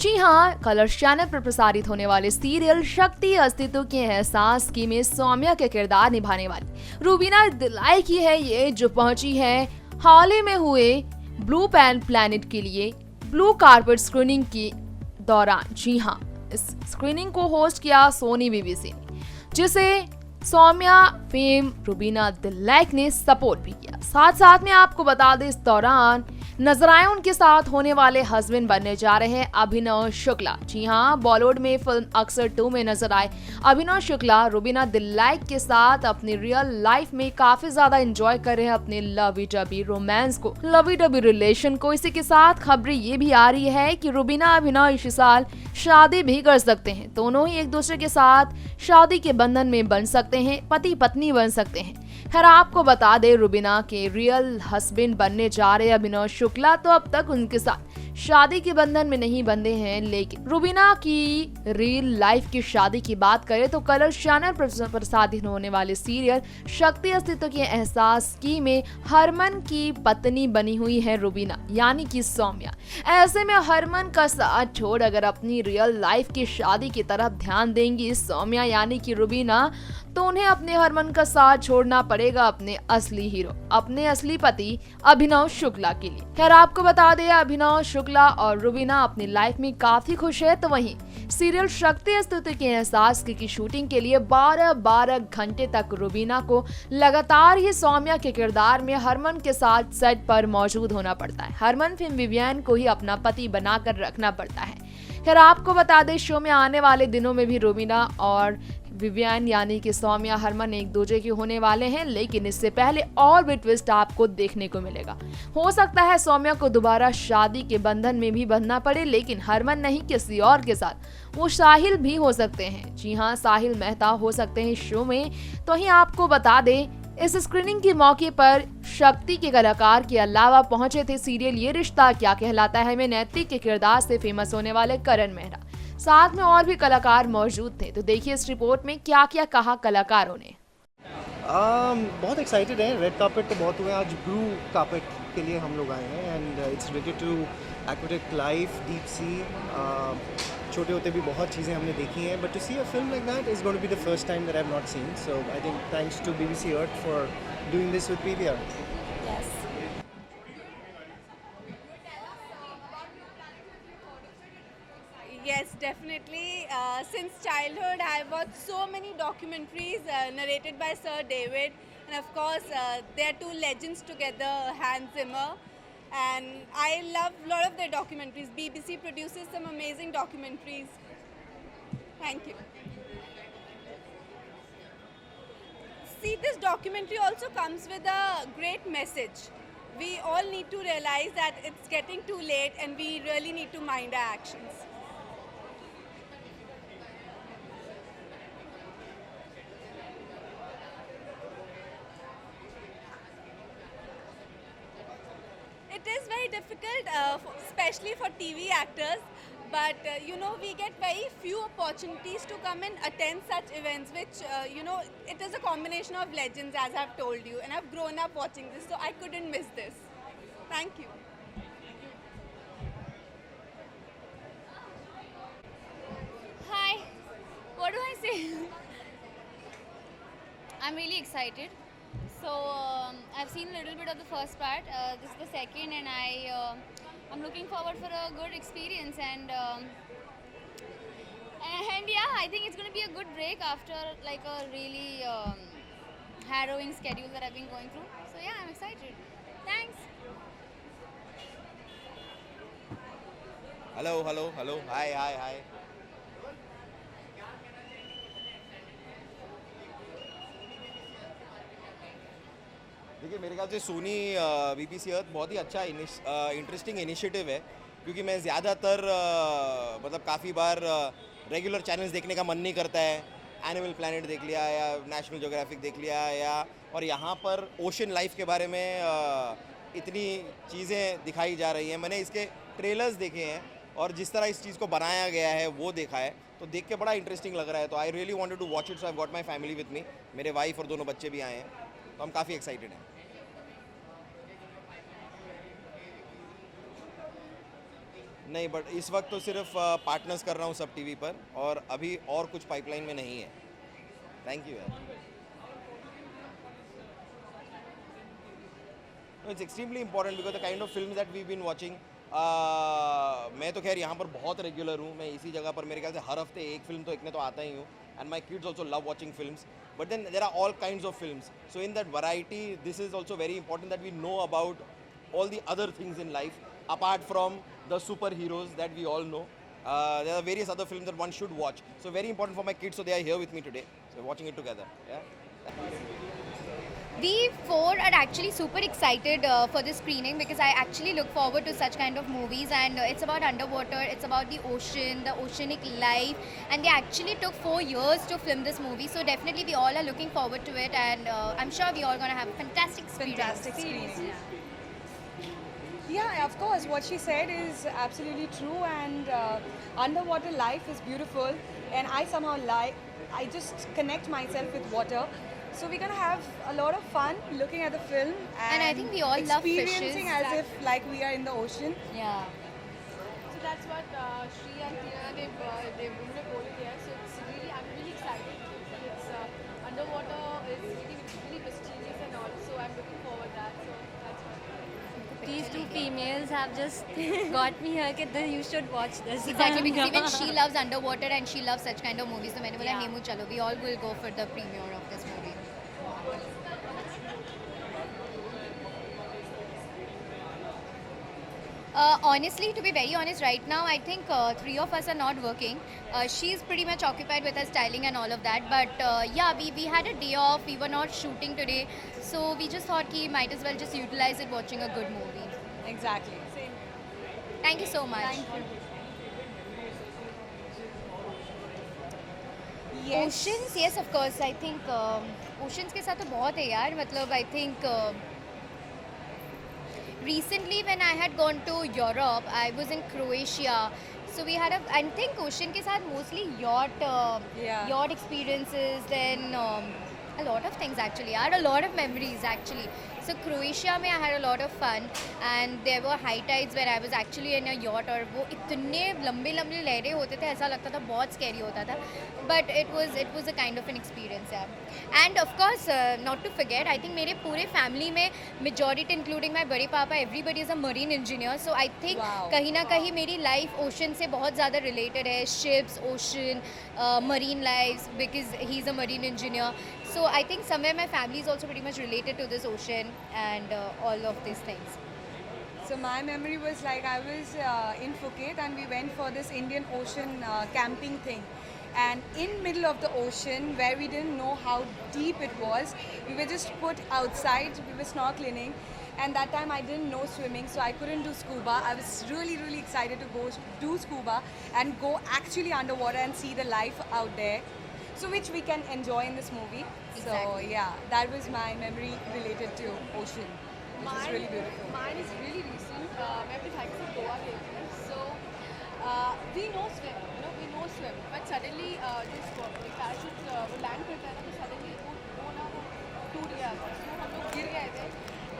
जी हाँ, Colors channel पर प्रसारित होने वाले सीरियल शक्ति अस्तित्व के एहसास की में सौम्या के किरदार निभाने वाली रूबीना दिलाई की है ये, जो पहुंची है हाल ही में हुए ब्लू पैन प्लैनेट के लिए ब्लू कारपेट स्क्रीनिंग के दौरान। जी हाँ, इस स्क्रीनिंग को होस्ट किया सोनी बीबीसी ने, जिसे सौम्या फेम रूबीना दिलाई ने सपोर्ट भी किया। साथ साथ में आपको बता दें, इस दौरान नजर आए उनके साथ होने वाले हस्बैंड बनने जा रहे हैं अभिनव शुक्ला। जी हाँ, बॉलीवुड में फिल्म अक्सर 2 में नजर आए अभिनव शुक्ला रूबीना दिलाई के साथ अपनी रियल लाइफ में काफी ज्यादा एंजॉय कर रहे हैं अपने लवी डबी रोमांस को, लवी डबी रिलेशन को। इसी के साथ खबरें ये भी आ रही है कि रूबीना अभिनव इसी साल शादी भी कर सकते हैं। दोनों ही एक दूसरे के साथ शादी के बंधन में बन सकते हैं, पति पत्नी बन सकते हैं। खैर, आपको बता दे, रूबीना के रियल हस्बैंड बनने जा रहे अभिनव शुक्ला तो अब तक उनके साथ शादी के बंधन में नहीं बंधे हैं। लेकिन रूबीना की रियल लाइफ की शादी की बात करें तो कलर्स चैनल पर प्रसारित होने वाले सीरियल शक्ति अस्तित्व के एहसास की में हरमन की पत्नी बनी हुई है रूबीना, यानी कि सौम्या। ऐसे में हरमन का साथ छोड़ अगर अपनी रियल लाइफ की शादी की तरफ ध्यान देंगी सौम्या यानी कि रूबीना, तो उन्हें अपने हरमन का साथ छोड़ना पड़ेगा अपने असली हीरो, अपने असली पति अभिनव शुक्ला के लिए। खैर, आपको बता दें, अभिनव शुक्ला और रूबीना अपनी लाइफ में काफी खुश है। तो वहीं सीरियल शक्ति अस्तित्व के एहसास की शूटिंग के लिए 12 घंटे तक रूबीना को लगातार ही सौम्या के किरदार में हरमन के साथ सेट पर मौजूद होना पड़ता है। हरमन फिल्म विवियन को ही अपना पति बनाकर रखना पड़ता है। खैर, आपको बता दें, शो में आने वाले दिनों में भी रूबीना और विवियन यानी कि सौम्या हरमन एक दूसरे के होने वाले हैं, लेकिन इससे पहले और भी ट्विस्ट आपको देखने को मिलेगा। हो सकता है सौम्या को दोबारा शादी के बंधन में भी बंधना पड़े, लेकिन हरमन नहीं, किसी और के साथ। वो साहिल भी हो सकते हैं। जी हाँ, साहिल मेहता हो सकते हैं शो में। तो ही आपको बता दें, इस स्क्रीनिंग के मौके पर शक्ति के कलाकार के अलावा पहुंचे थे सीरियल ये रिश्ता क्या कहलाता है में नैतिक के किरदार से फेमस होने वाले करण मेहरा। साथ में और भी कलाकार मौजूद थे। तो देखिए इस रिपोर्ट में क्या क्या कहा कलाकारों ने। बहुत एक्साइटेड है। रेड कार्पेट तो बहुत हुए, आज ब्लू कार्पेट के लिए हम लोग आए हैं and it's related to aquatic life, deep sea. छोटे होते भी बहुत चीज़ें हमने देखी हैं, but to see a film like that is going to be the first time that I have not seen. So I think thanks to BBC Earth for doing this with PVR. Yes, definitely. Since childhood, I have watched so many documentaries narrated by Sir David, and of course, they are two legends together, Hans Zimmer, and I love a lot of their documentaries. BBC produces some amazing documentaries. Thank you. See, this documentary also comes with a great message. We all need to realize that it's getting too late, and we really need to mind our actions. It is very difficult, especially for TV actors, but we get very few opportunities to come and attend such events, which it is a combination of legends, as I've told you, and I've grown up watching this, so I couldn't miss this. Thank you. Hi, what do I say? I'm really excited. So I've seen a little bit of the first part. This is the second, and I'm looking forward for a good experience. And yeah, I think it's going to be a good break after like a really harrowing schedule that I've been going through. So yeah, I'm excited. Thanks. Hello. Hi. देखिए, मेरे ख्याल से Soni BBC अर्थ बहुत ही अच्छा interesting initiative है, क्योंकि मैं ज़्यादातर मतलब काफ़ी बार रेगुलर चैनल्स देखने का मन नहीं करता है। एनिमल प्लैनेट देख लिया या नेशनल ज्योग्राफिक देख लिया और यहाँ पर ओशन लाइफ के बारे में इतनी चीज़ें दिखाई जा रही हैं। मैंने इसके ट्रेलर्स देखे हैं और जिस तरह इस चीज़ को बनाया गया है वो देखा है, तो देख के बड़ा इंटरेस्टिंग लग रहा है। तो I really wanted to watch it, so I got my family with me. मेरे वाइफ और दोनों बच्चे भी आए हैं, तो हम काफ़ी एक्साइटेड हैं। नहीं, बट इस वक्त तो सिर्फ पार्टनर्स कर रहा हूँ सब टीवी पर, और अभी और कुछ पाइपलाइन में नहीं है. थैंक यू यार. It's extremely important because the kind of film that we been watching. मैं तो खैर यहाँ पर बहुत रेगुलर हूँ. मैं इसी जगह पर मेरे ख्याल से हर हफ्ते एक फिल्म तो एक ने तो आता ही हूँ. And my kids also love watching films. But then there are all kinds of films. So in that variety this is also very important that we know about all the other things in life apart from the superheroes that we all know. There are various other films that one should watch. So very important for my kids, so they are here with me today. So watching it together. Yeah. We four are actually super excited for this screening because I actually look forward to such kind of movies, and it's about underwater, it's about the ocean, the oceanic life, and they actually took 4 years to film this movie. So definitely we all are looking forward to it, and I'm sure we all gonna have a fantastic experience. Fantastic screening. Yeah, of course. What she said is absolutely true, and underwater life is beautiful, and I somehow I just connect myself with water. So we're gonna have a lot of fun looking at the film, And I think we all love fishes. experiencing as if like we are in the ocean. Yeah. So that's what Shri and Tina they've recorded here. So it's really, I'm really excited. It's underwater is really mysterious and all. So I'm looking forward to that. So that's what. These two females have just got me here that you should watch this. Exactly, because even she loves underwater and she loves such kind of movies. So मैंने बोला Yeah. Hemu चलो, we all will go for the premiere of this movie. Honestly, to be very honest, right now I think 3 of us are not working. She's pretty much occupied with her styling and all of that. But yeah, we had a day off. We were not shooting today, so we just thought we might as well just utilize it watching a good movie. Exactly. Thank you so much. Yes. Oceans, yes, of course. I think oceans के साथ तो बहुत है यार. मतलब I think recently when I had gone to Europe, I was in Croatia. So we had I think ocean के साथ mostly yacht experiences, then a lot of things actually. I had a lot of memories actually. So Croatia में I had a lot of fun, and there were high tides where I was actually in a yacht, और वो इतने लंबे लंबे लहरें होते थे, ऐसा लगता था बहुत scary होता था. But it was a kind of an experience, yeah. And of course, not to forget, I think मेरे पूरे family में majority including my बड़े पापा, everybody is a marine engineer. So I think Wow. कहीं ना कहीं मेरी life ocean से बहुत ज़्यादा related है. Ships, ocean, marine lives, because he's a marine engineer. So I think somewhere my family is also pretty much related to this ocean and all of these things. So my memory was like I was in Phuket, and we went for this Indian Ocean camping thing. And in middle of the ocean, where we didn't know how deep it was, we were just put outside. We were snorkeling, and that time I didn't know swimming, so I couldn't do scuba. I was really excited to go do scuba and go actually underwater and see the life out there. So which we can enjoy in this movie. So Exactly. yeah, that was my memory related to ocean, which is really beautiful. Mine is really recent. मैं अपने भाई के साथ गोवा गई थी. So we know swim, we know swim. But suddenly this parachute वो land करता है ना, तो suddenly वो ना वो टूट गया था. So हम लोग गिर गए थे.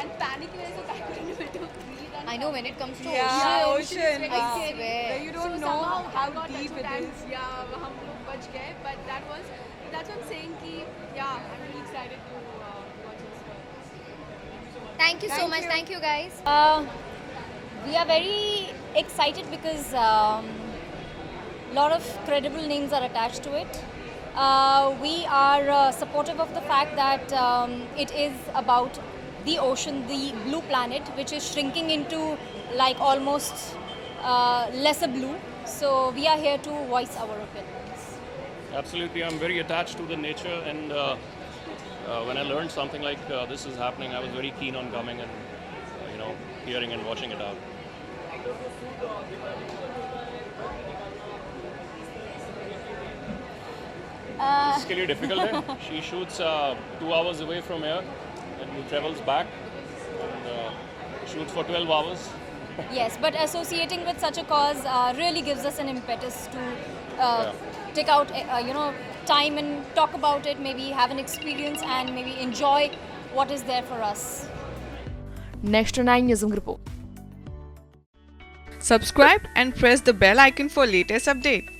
And panic की वजह से I couldn't able to breathe. And I know when it comes to Yeah, ocean, ocean. I wow. swear. Where you don't So know somehow how I got deep touched it and is. Yeah, हम लोग बच गए. But that's what I'm saying कि yeah, I'm really excited to watch this film. Thank you so Thank much. you. Thank you guys. We are very excited because lot of credible names are attached to it. We are supportive of the fact that it is about the ocean, the blue planet, which is shrinking into like almost lesser blue. So we are here to voice our opinions. Absolutely, I'm very attached to the nature, and when I learned something like this is happening, I was very keen on coming and hearing and watching it out. इसके लिए difficult है. She shoots 2 hours away from here and travels back and shoots for 12 hours. Yes, but associating with such a cause really gives us an impetus to take out, time and talk about it, maybe have an experience and maybe enjoy what is there for us. Next to 9 News Report. Subscribe and press the bell icon for latest update.